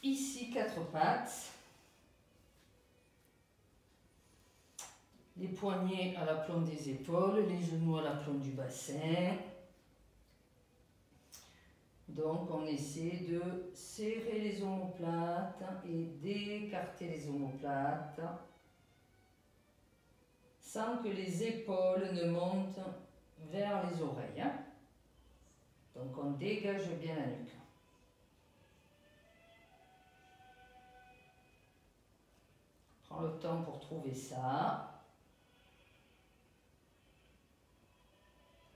ici 4 pattes. Les poignets à l'aplomb des épaules, les genoux à l'aplomb du bassin. Donc on essaie de serrer les omoplates et d'écarter les omoplates sans que les épaules ne montent vers les oreilles. Donc on dégage bien la nuque. Prends le temps pour trouver ça.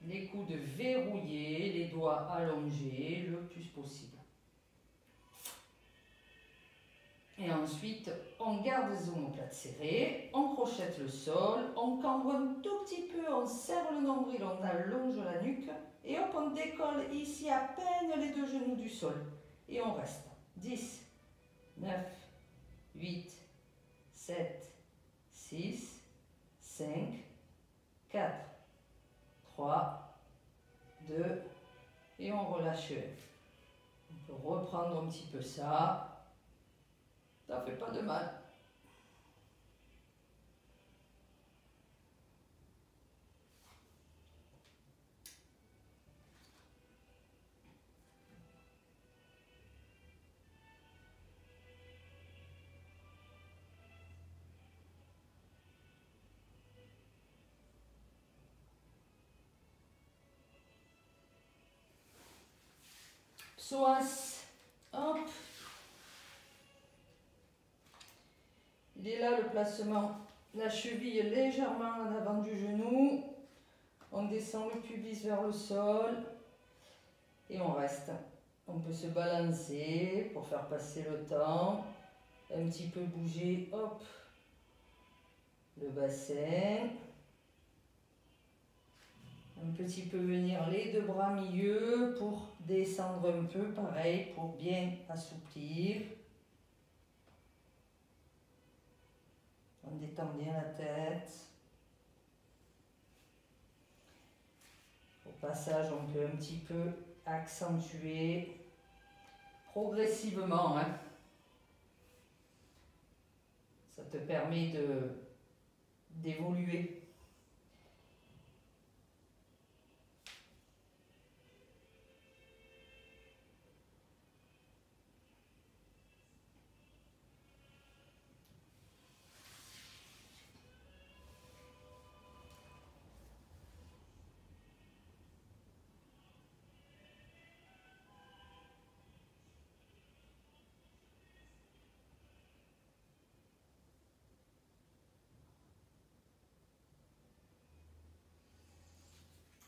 Les coudes verrouillés, les doigts allongés le plus possible. Et ensuite, on garde les omoplates serrées, on crochette le sol, on cambre un tout petit peu, on serre le nombril, on allonge la nuque. Et hop, on décolle ici à peine les 2 genoux du sol. Et on reste. 10, 9, 8, 7, 6, 5, 4, 3, 2, et on relâche. On peut reprendre un petit peu ça. Ça fait pas de mal. Psoas, hop. Il est là le placement, la cheville légèrement en avant du genou. On descend le pubis vers le sol et on reste. On peut se balancer pour faire passer le temps. Un petit peu bouger, hop, le bassin. Un petit peu venir les 2 bras milieu pour descendre un peu, pareil, pour bien assouplir. On détend bien la tête. Au passage, on peut un petit peu accentuer progressivement. Ça te permet d'évoluer.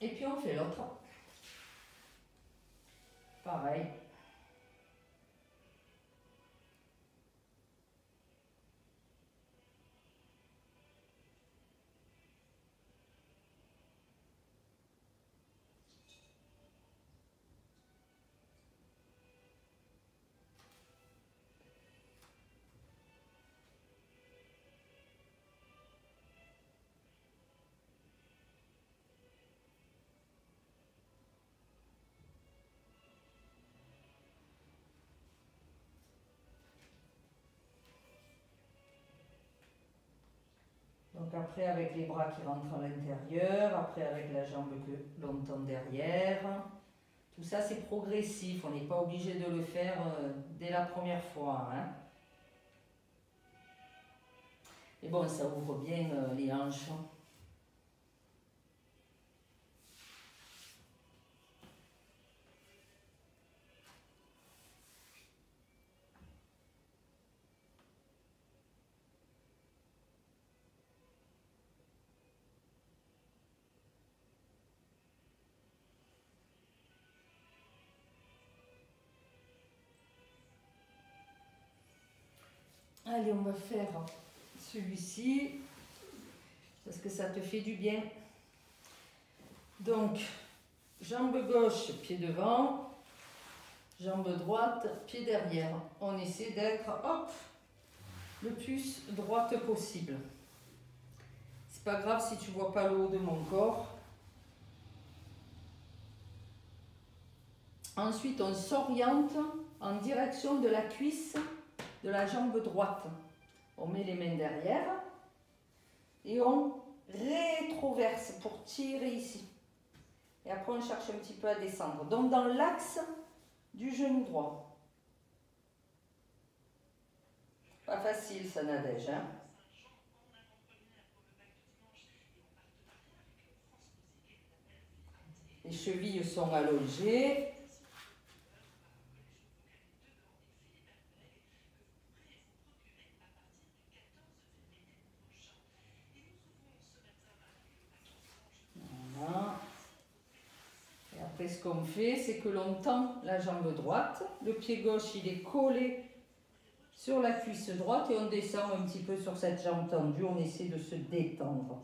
Et puis on fait l'autre. Pareil. Donc après avec les bras qui rentrent à l'intérieur, après avec la jambe que l'on tend derrière. Tout ça c'est progressif, on n'est pas obligé de le faire dès la première fois. Et bon, ça ouvre bien les hanches. Allez, on va faire celui-ci, parce que ça te fait du bien. Donc, jambe gauche, pied devant, jambe droite, pied derrière. On essaie d'être, hop, le plus droite possible. C'est pas grave si tu vois pas le haut de mon corps. Ensuite, on s'oriente en direction de la cuisse de la jambe droite. On met les mains derrière et on rétroverse pour tirer ici. Et après, on cherche un petit peu à descendre. Donc, dans l'axe du genou droit. Pas facile, ça, Nadège, hein? Les chevilles sont allongées. Voilà. Et après, ce qu'on fait, c'est que l'on tend la jambe droite. Le pied gauche, il est collé sur la cuisse droite et on descend un petit peu sur cette jambe tendue. On essaie de se détendre.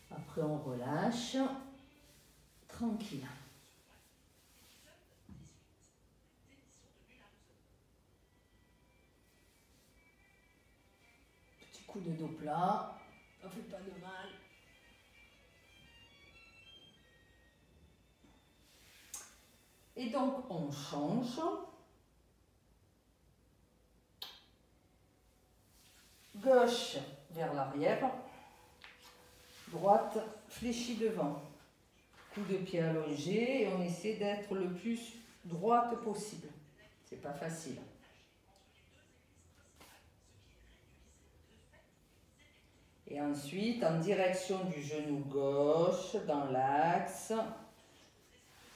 Après, on relâche. Tranquille. Petit coup de dos plat. Ça fait pas de mal. Et donc, on change. Gauche vers l'arrière. Droite fléchie devant. Coup de pied allongé et on essaie d'être le plus droite possible. C'est pas facile. Et ensuite, en direction du genou gauche, dans l'axe.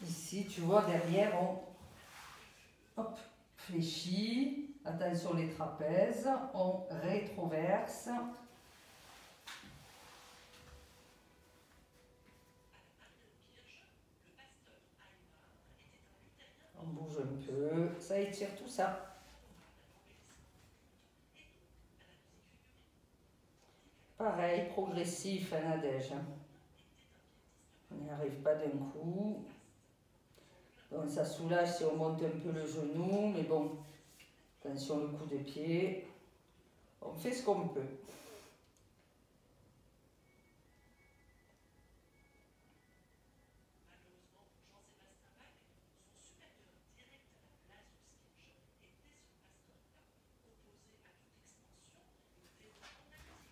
Ici, tu vois, derrière, on fléchit. Attention les trapèzes. On rétroverse. On bouge un peu. Ça étire tout ça. Pareil, progressif, hein, Nadège. On n'y arrive pas d'un coup. Donc ça soulage si on monte un peu le genou, mais bon, attention le coup de pied. On fait ce qu'on peut.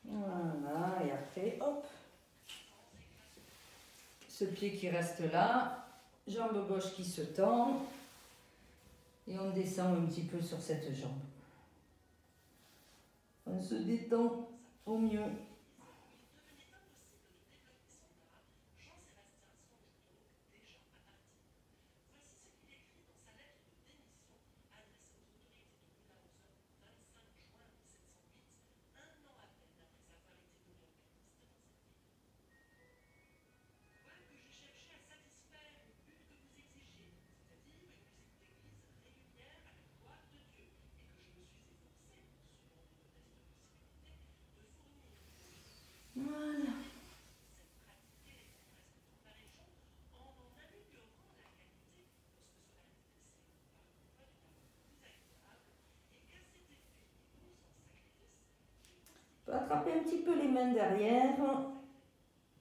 Voilà, et après, hop. Ce pied qui reste là, jambe gauche qui se tend. Et on descend un petit peu sur cette jambe. On se détend au mieux. Voilà. On peut attraper un petit peu les mains derrière.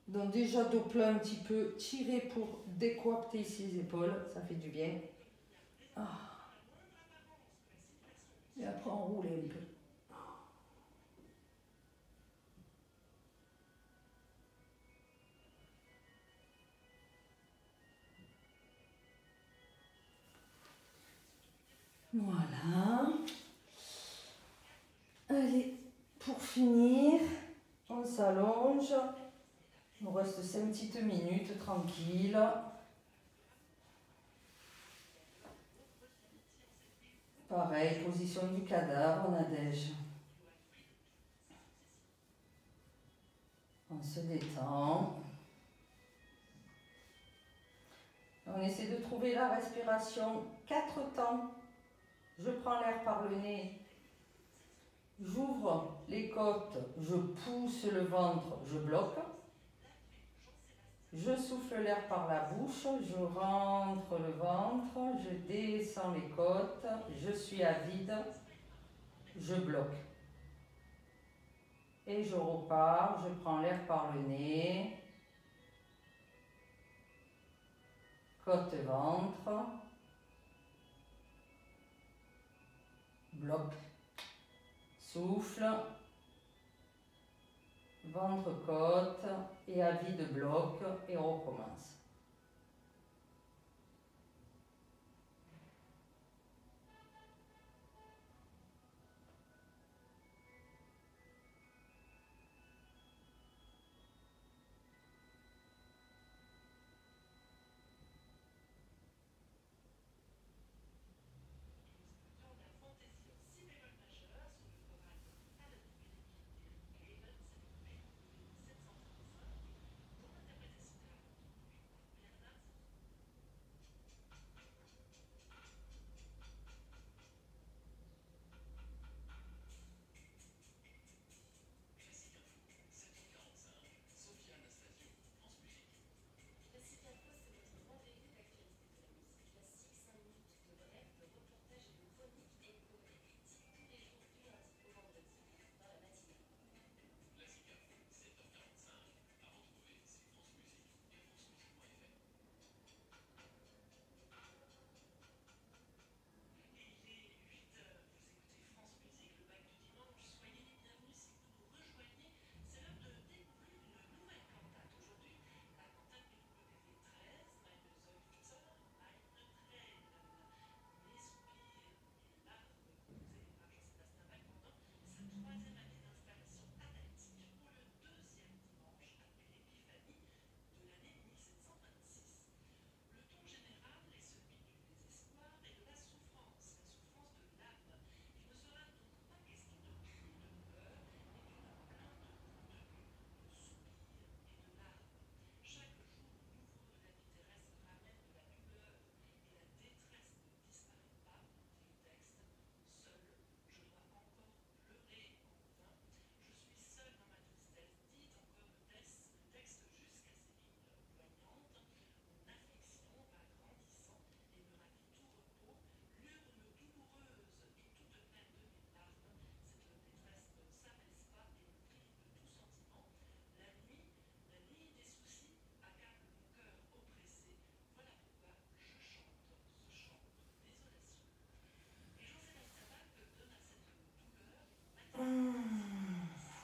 Donc déjà dos plat un petit peu, tirer pour décoapter ici les épaules, ça fait du bien. Ah. Et après enrouler un peu. Voilà. Allez, pour finir, on s'allonge. Il nous reste 5 petites minutes, tranquille. Pareil, position du cadavre, Nadège. On se détend. On essaie de trouver la respiration 4 temps Je prends l'air par le nez. J'ouvre les côtes, je pousse le ventre, je bloque. Je souffle l'air par la bouche, je rentre le ventre, je descends les côtes, je suis à vide, je bloque. Et je repars, je prends l'air par le nez, côte-ventre, bloc, souffle, ventre-côte et à vide bloc et on recommence.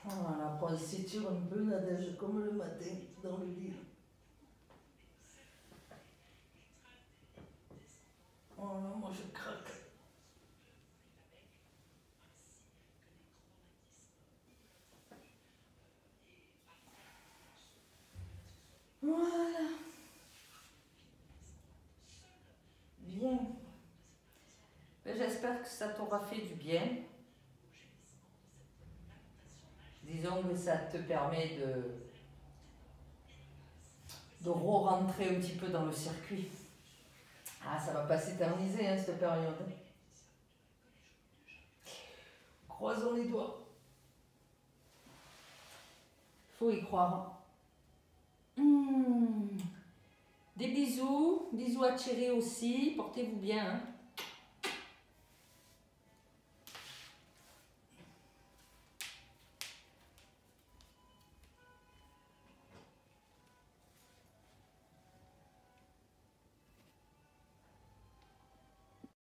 Voilà, on s'étire un peu, Nadège, comme le matin dans le lit. Voilà, moi je craque. Voilà. Bien. J'espère que ça t'aura fait du bien. Disons que ça te permet de re-rentrer un petit peu dans le circuit. Ah, ça va pas s'éterniser, hein, cette période. Croisons les doigts. Faut y croire. Des bisous à Thierry aussi. Portez-vous bien. Hein.